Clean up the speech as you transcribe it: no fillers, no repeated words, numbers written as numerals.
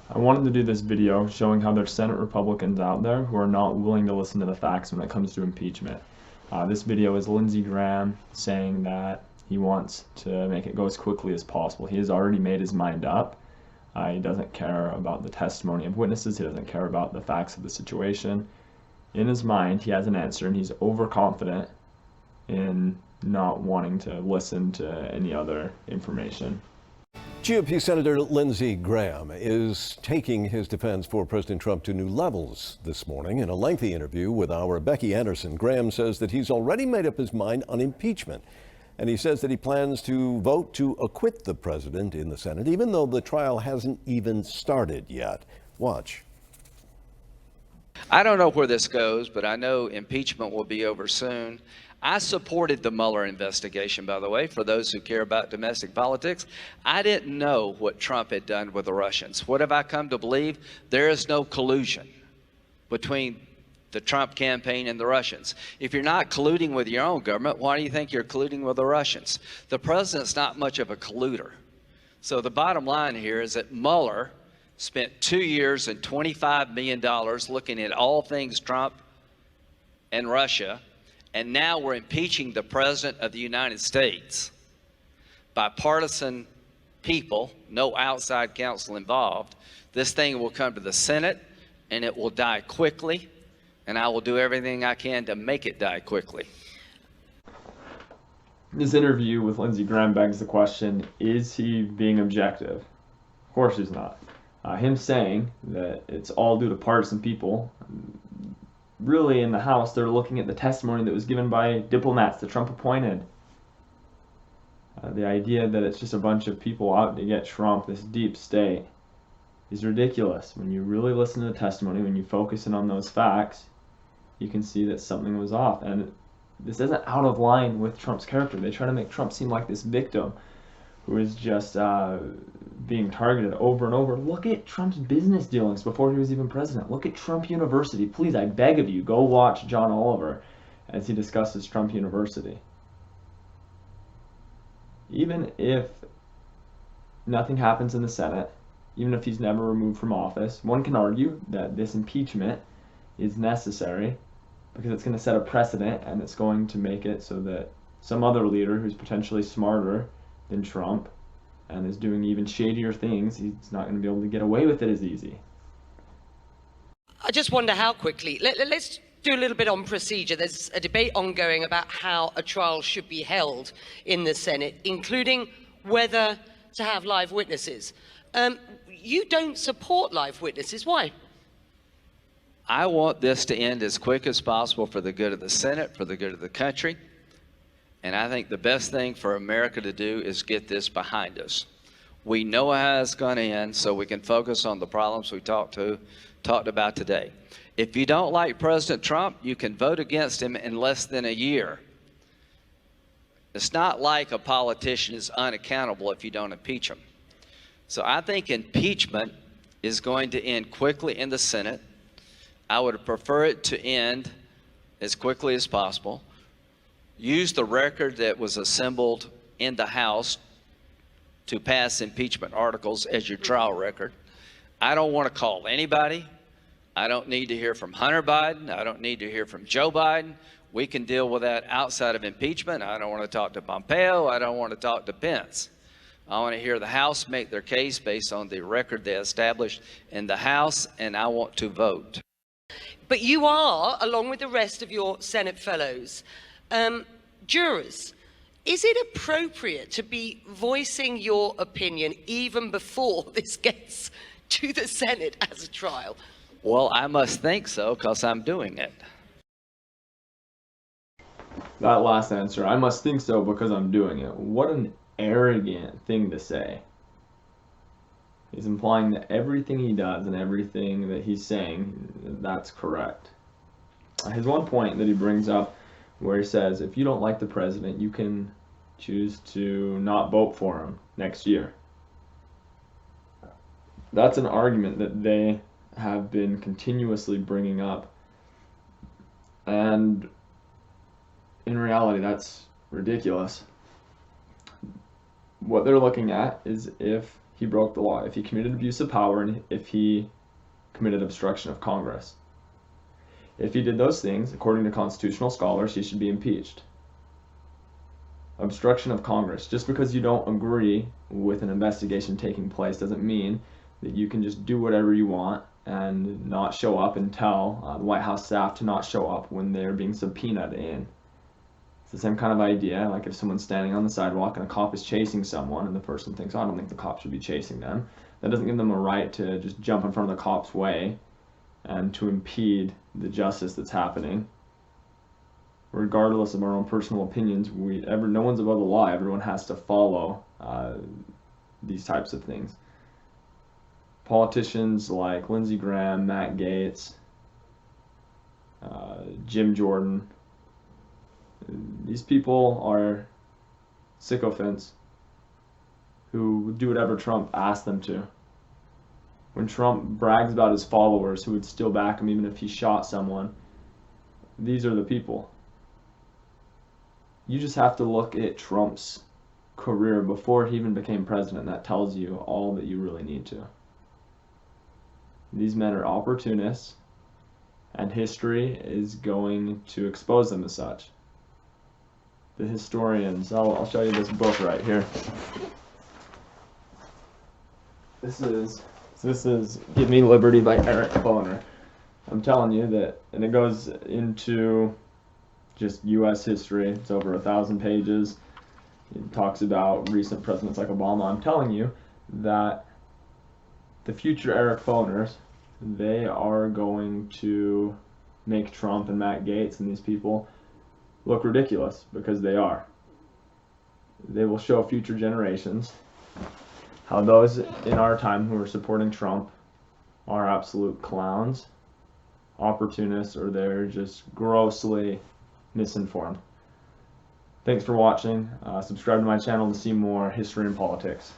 I wanted to do this video showing how there's Senate Republicans out there who are not willing to listen to the facts when it comes to impeachment. This video is Lindsay Graham saying that he wants to make it go as quickly as possible. He has already made his mind up. He doesn't care about the testimony of witnesses. He doesn't care about the facts of the situation. In his mind, he has an answer, and he's overconfident in not wanting to listen to any other information. GOP Senator Lindsey Graham is taking his defense for President Trump to new levels this morning. In a lengthy interview with our Becky Anderson, Graham says that he's already made up his mind on impeachment. And he says that he plans to vote to acquit the president in the Senate, even though the trial hasn't even started yet. Watch. I don't know where this goes, but I know impeachment will be over soon. I supported the Mueller investigation, by the way, for those who care about domestic politics. I didn't know what Trump had done with the Russians. What have I come to believe? There is no collusion between the Trump campaign and the Russians. If you're not colluding with your own government, why do you think you're colluding with the Russians? The president's not much of a colluder. So the bottom line here is that Mueller spent 2 years and $25 million looking at all things Trump and Russia, and now we're impeaching the President of the United States. Bipartisan people, no outside counsel involved. This thing will come to the Senate, and it will die quickly, and I will do everything I can to make it die quickly. This interview with Lindsey Graham begs the question, is he being objective? Of course he's not. Him saying that it's all due to partisan people, really in the House they're looking at the testimony that was given by diplomats that Trump appointed. The idea that it's just a bunch of people out to get Trump, this deep state, is ridiculous. When you really listen to the testimony, when you focus in on those facts, you can see that something was off. And this isn't out of line with Trump's character. They try to make Trump seem like this victim who is just being targeted over and over. Look at Trump's business dealings before he was even president. Look at Trump University. Please, I beg of you, go watch John Oliver as he discusses Trump University. Even if nothing happens in the Senate, even if he's never removed from office, one can argue that this impeachment is necessary because it's going to set a precedent, and it's going to make it so that some other leader who's potentially smarter than Trump and is doing even shadier things, he's not going to be able to get away with it as easy. I just wonder how quickly. Let's do a little bit on procedure. There's a debate ongoing about how a trial should be held in the Senate, including whether to have live witnesses. You don't support live witnesses. Why? I want this to end as quick as possible for the good of the Senate, for the good of the country. And I think the best thing for America to do is get this behind us. We know how it's going to end, so we can focus on the problems we talked about today. If you don't like President Trump, you can vote against him in less than a year. It's not like a politician is unaccountable if you don't impeach him. So I think impeachment is going to end quickly in the Senate. I would prefer it to end as quickly as possible. Use the record that was assembled in the House to pass impeachment articles as your trial record. I don't want to call anybody. I don't need to hear from Hunter Biden. I don't need to hear from Joe Biden. We can deal with that outside of impeachment. I don't want to talk to Pompeo. I don't want to talk to Pence. I want to hear the House make their case based on the record they established in the House, and I want to vote. But you are, along with the rest of your Senate fellows, jurors. Is it appropriate to be voicing your opinion even before this gets to the Senate as a trial? Well, I must think so because I'm doing it. That last answer, I must think so because I'm doing it. What an arrogant thing to say. He's implying that everything he does and everything that he's saying, that's correct. His one point that he brings up where he says, if you don't like the president, you can choose to not vote for him next year. That's an argument that they have been continuously bringing up. And in reality, that's ridiculous. What they're looking at is if he broke the law. If he committed abuse of power, and if he committed obstruction of Congress. If he did those things, according to constitutional scholars, he should be impeached. Obstruction of Congress. Just because you don't agree with an investigation taking place doesn't mean that you can just do whatever you want and not show up and tell the White House staff to not show up when they're being subpoenaed in. It's the same kind of idea, like if someone's standing on the sidewalk and a cop is chasing someone and the person thinks, oh, I don't think the cop should be chasing them. That doesn't give them a right to just jump in front of the cop's way and to impede the justice that's happening. Regardless of our own personal opinions, no one's above the law. Everyone has to follow these types of things. Politicians like Lindsay Graham, Matt Gaetz, Jim Jordan, these people are sycophants who do whatever Trump asks them to. When Trump brags about his followers who would still back him even if he shot someone, these are the people. You just have to look at Trump's career before he even became president. That tells you all that you really need to. These men are opportunists, and history is going to expose them as such. The historians, I'll show you this book right here. This is Give Me Liberty by Eric Foner. I'm telling you that, and it goes into just U.S. history. It's over 1,000 pages. It talks about recent presidents like Obama. I'm telling you that the future Eric Foners, they are going to make Trump and Matt Gaetz and these people look ridiculous, because they are. They will show future generations how those in our time who are supporting Trump are absolute clowns, opportunists, or they're just grossly misinformed. Thanks for watching. Subscribe to my channel to see more history and politics.